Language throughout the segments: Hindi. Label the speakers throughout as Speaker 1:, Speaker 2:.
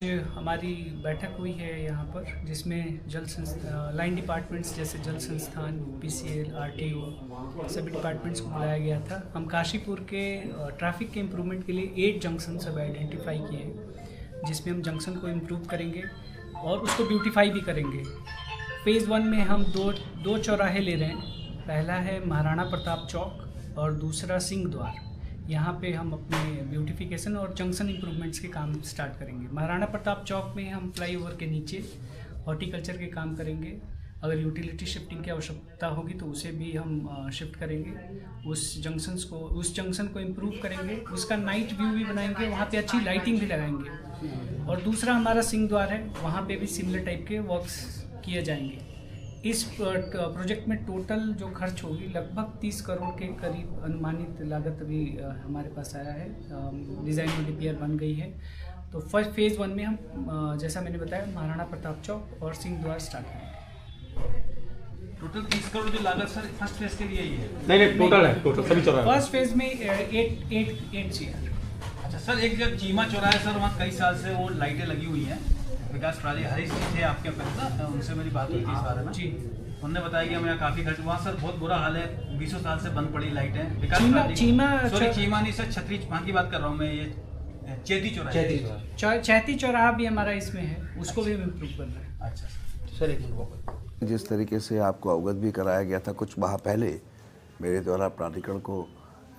Speaker 1: हमारी बैठक हुई है यहाँ पर, जिसमें लाइन डिपार्टमेंट्स जैसे जल संस्थान, पीसीएल, आरटीओ सभी डिपार्टमेंट्स को बुलाया गया था। हम काशीपुर के ट्रैफिक के इम्प्रूवमेंट के लिए 8 जंक्शन सब आइडेंटिफाई किए हैं, जिसमें हम जंक्शन को इम्प्रूव करेंगे और उसको ब्यूटीफाई भी करेंगे। फ़ेज़ 1 में हम दो चौराहे ले रहे हैं। पहला है महाराणा प्रताप चौक और दूसरा सिंह द्वार। यहाँ पे हम अपने ब्यूटिफिकेशन और जंक्शन इम्प्रूवमेंट्स के काम स्टार्ट करेंगे। महाराणा प्रताप चौक में हम फ्लाईओवर के नीचे हॉर्टिकल्चर के काम करेंगे। अगर यूटिलिटी शिफ्टिंग की आवश्यकता होगी तो उसे भी हम शिफ्ट करेंगे। उस जंक्शन को इम्प्रूव करेंगे, उसका नाइट व्यू भी बनाएंगे, वहाँ पे अच्छी लाइटिंग भी लगाएंगे। और दूसरा हमारा सिंह द्वार है, वहाँ पे भी सिमिलर टाइप के वर्क्स किए जाएंगे। इस प्रोजेक्ट में टोटल जो खर्च होगी लगभग 30 करोड़ के करीब अनुमानित लागत अभी हमारे पास आया है। डिज़ाइन और डीपीआर बन गई है। तो फर्स्ट फ़ेज़ 1 में हम जैसा मैंने बताया महाराणा प्रताप चौक और सिंह द्वार स्टार्ट करेंगे।
Speaker 2: टोटल 30 करोड़ जो लागत सर फर्स्ट फेज के लिए ही है?
Speaker 3: नहीं टोटल है, टोटल सभी चौराहे।
Speaker 1: फर्स्ट फेज में 8 CR।
Speaker 2: अच्छा सर, एक जगह चीमा चौराहा है सर, वहाँ कई साल से वो लाइटें लगी हुई हैं। विकास प्राली हरीश जी थे आपके पास, उनसे मेरी बात हुई थी इस बारे में जी। उन्होंने बताया कि हमें काफ़ी खर्च, वहाँ सर बहुत बुरा हाल है, 20 साल से बंद पड़ी लाइटें। विकास चीमा नहीं सर, छतरी वहाँ की बात कर रहा हूँ मैं, ये
Speaker 1: चैती चौराहा भी हमारा इसमें है, उसको भी हम इम्प्रूव कर रहे हैं।
Speaker 2: अच्छा सर, एक मिनट।
Speaker 4: जिस तरीके से आपको अवगत भी कराया गया था कुछ माह पहले, मेरे द्वारा प्राधिकरण को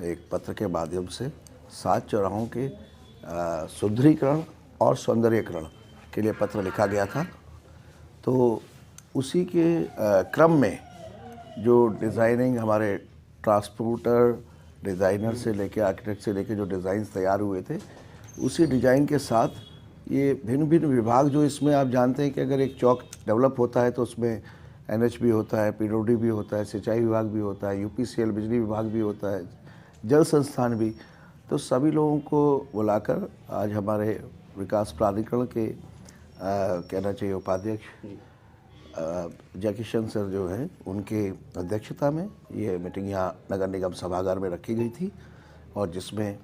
Speaker 4: एक पत्र के माध्यम से 7 चौराहों के सुदृढ़ीकरण और सौंदर्यीकरण के लिए पत्र लिखा गया था। तो उसी के क्रम में जो डिज़ाइनिंग हमारे ट्रांसपोर्टर डिज़ाइनर से लेकर आर्किटेक्ट से लेकर जो डिज़ाइंस तैयार हुए थे, उसी डिज़ाइन के साथ ये भिन्न भिन्न विभाग, जो इसमें आप जानते हैं कि अगर एक चौक डेवलप होता है तो उसमें एनएच भी होता है, पीडब्ल्यूडी भी होता है, सिंचाई विभाग भी होता है, यूपीसीएल बिजली विभाग भी होता है, जल संस्थान भी। तो सभी लोगों को बुलाकर आज हमारे विकास प्राधिकरण के कहना चाहिए उपाध्यक्ष जयकिशन सर जो हैं, उनके अध्यक्षता में ये मीटिंग यहाँ नगर निगम सभागार में रखी गई थी, और जिसमें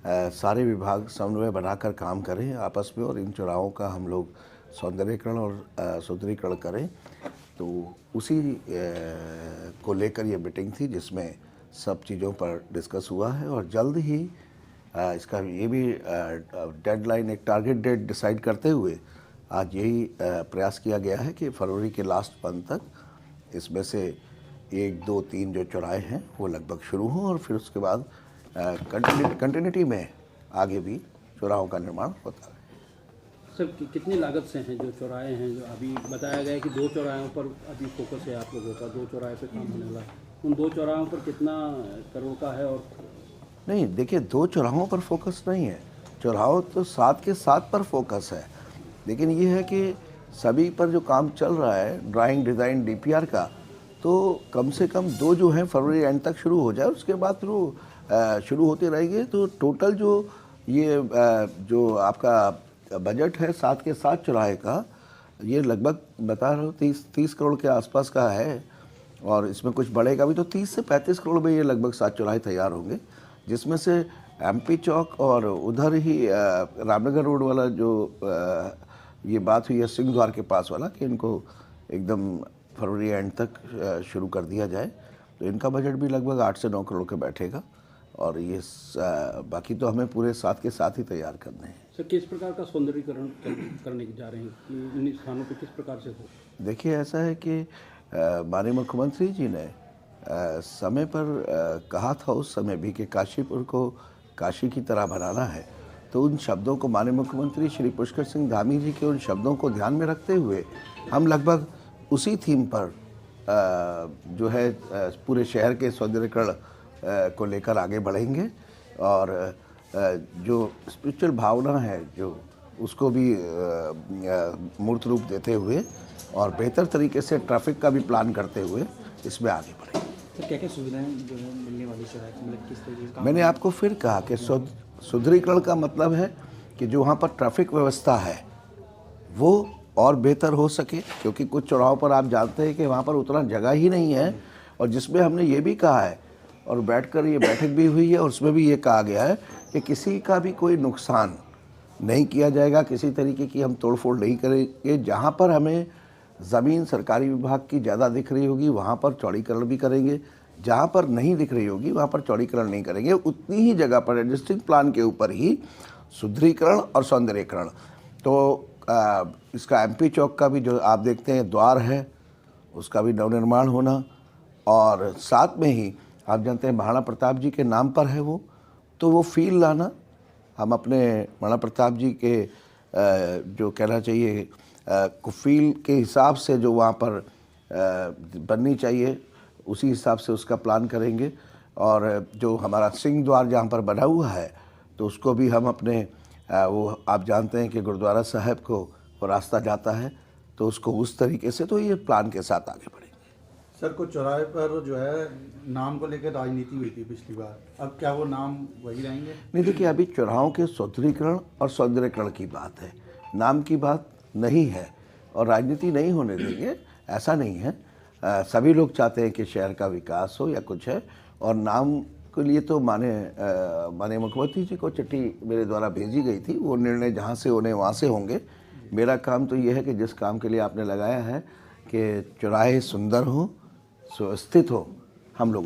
Speaker 4: सारे विभाग समन्वय बनाकर काम करें आपस में, और इन चौराहों का हम लोग सौंदर्यीकरण और सुदृढ़ीकरण करें। तो उसी को लेकर ये मीटिंग थी, जिसमें सब चीज़ों पर डिस्कस हुआ है। और जल्द ही इसका ये भी डेडलाइन, एक टारगेट डेट डिसाइड करते हुए आज यही प्रयास किया गया है कि फरवरी के लास्ट मंथ तक इसमें से 1, 2, 3 जो चौराहे हैं वो लगभग शुरू हों, और फिर उसके बाद कंटिन्यूटी में आगे भी चौराहों का निर्माण होता है।
Speaker 3: सर कितनी लागत से हैं जो चौराहे हैं? जो अभी बताया गया है कि 2 चौराहों पर अभी फोकस है आप लोगों का, 2 चौराहे पे काम होने वाला है। उन 2 चौराहों पर कितना करोड़ का है? और
Speaker 4: नहीं, देखिए 2 चौराहों पर फोकस नहीं है, चौराहों तो 7 के 7 पर फोकस है। लेकिन ये है कि सभी पर जो काम चल रहा है ड्राइंग, डिज़ाइन, डीपीआर का, तो कम से कम 2 जो हैं फरवरी एंड तक शुरू हो जाए, उसके बाद फिर वो शुरू होते रहेंगे। तो टोटल जो ये जो आपका बजट है 7 के 7 चौराहे का, ये लगभग बता रहा हूँ 30 करोड़ के आसपास का है, और इसमें कुछ बढ़ेगा भी, तो 30 से 35 करोड़ में ये लगभग 7 चौराहे तैयार होंगे, जिसमें से एमपी चौक और उधर ही रामनगर रोड वाला जो ये बात हुई है सिंह द्वार के पास वाला, कि इनको एकदम फरवरी एंड तक शुरू कर दिया जाए, तो इनका बजट भी लगभग 8 से 9 करोड़ का बैठेगा। और ये बाकी तो हमें पूरे 7 के 7 ही तैयार करने हैं।
Speaker 3: सर किस प्रकार का सौंदर्यीकरण करने जा रहे हैं कि इन स्थानों पर किस प्रकार से हो?
Speaker 4: देखिए, ऐसा है कि माननीय मुख्यमंत्री जी ने समय पर कहा था उस समय भी कि काशीपुर को काशी की तरह बनाना है। तो उन शब्दों को माननीय मुख्यमंत्री श्री पुष्कर सिंह धामी जी के उन शब्दों को ध्यान में रखते हुए हम लगभग उसी थीम पर जो है पूरे शहर के सौंदर्यीकरण को लेकर आगे बढ़ेंगे, और जो स्पिरिचुअल भावना है जो उसको भी मूर्त रूप देते हुए और बेहतर तरीके से ट्रैफिक का भी प्लान करते हुए इसमें आगे बढ़ेंगे।
Speaker 3: तो क्या क्या सुविधाएं जो है मिलने वाली चौराहे, मतलब किस तरीके का?
Speaker 4: मैंने आपको फिर कहा कि सुदृढ़ीकरण का मतलब है कि जो वहाँ पर ट्रैफिक व्यवस्था है वो और बेहतर हो सके, क्योंकि कुछ चौराहों पर आप जानते हैं कि वहाँ पर उतना जगह ही नहीं है, और जिसमें हमने ये भी कहा है और बैठकर ये बैठक भी हुई है, और उसमें भी ये कहा गया है कि किसी का भी कोई नुकसान नहीं किया जाएगा, किसी तरीके की हम तोड़फोड़ नहीं करेंगे। जहाँ पर हमें ज़मीन सरकारी विभाग की ज़्यादा दिख रही होगी वहाँ पर चौड़ीकरण भी करेंगे, जहाँ पर नहीं दिख रही होगी वहाँ पर चौड़ीकरण नहीं करेंगे। उतनी ही जगह पर एग्जिस्टिंग प्लान के ऊपर ही सुदृढ़ीकरण और सौंदर्यीकरण। तो इसका एमपी चौक का भी जो आप देखते हैं द्वार है उसका भी नवनिर्माण होना, और साथ में ही आप जानते हैं महाराणा प्रताप जी के नाम पर है वो, तो वो फील लाना हम अपने महाराणा प्रताप जी के जो कहना चाहिए फील के हिसाब से जो वहाँ पर बननी चाहिए उसी हिसाब से उसका प्लान करेंगे। और जो हमारा सिंह द्वार जहाँ पर बना हुआ है तो उसको भी हम अपने वो आप जानते हैं कि गुरुद्वारा साहब को वो रास्ता जाता है, तो उसको उस तरीके से तो ये प्लान के साथ आगे बढ़ेंगे।
Speaker 5: सर कुछ चौराहे पर जो है नाम को लेकर राजनीति हुई थी पिछली बार, अब क्या वो नाम वही रहेंगे?
Speaker 4: नहीं, देखिए अभी चौराहों के सुदृढ़ीकरण और सौंदर्यीकरण की बात है, नाम की बात नहीं है, और राजनीति नहीं होने देंगे, ऐसा नहीं है। सभी लोग चाहते हैं कि शहर का विकास हो या कुछ है, और नाम के लिए तो माननीय मुख्यमंत्री जी को चिट्ठी मेरे द्वारा भेजी गई थी, वो निर्णय जहाँ से होने वहाँ से होंगे। मेरा काम तो ये है कि जिस काम के लिए आपने लगाया है कि चौराहे सुंदर हों, सुव्यवस्थित हो, हम लोग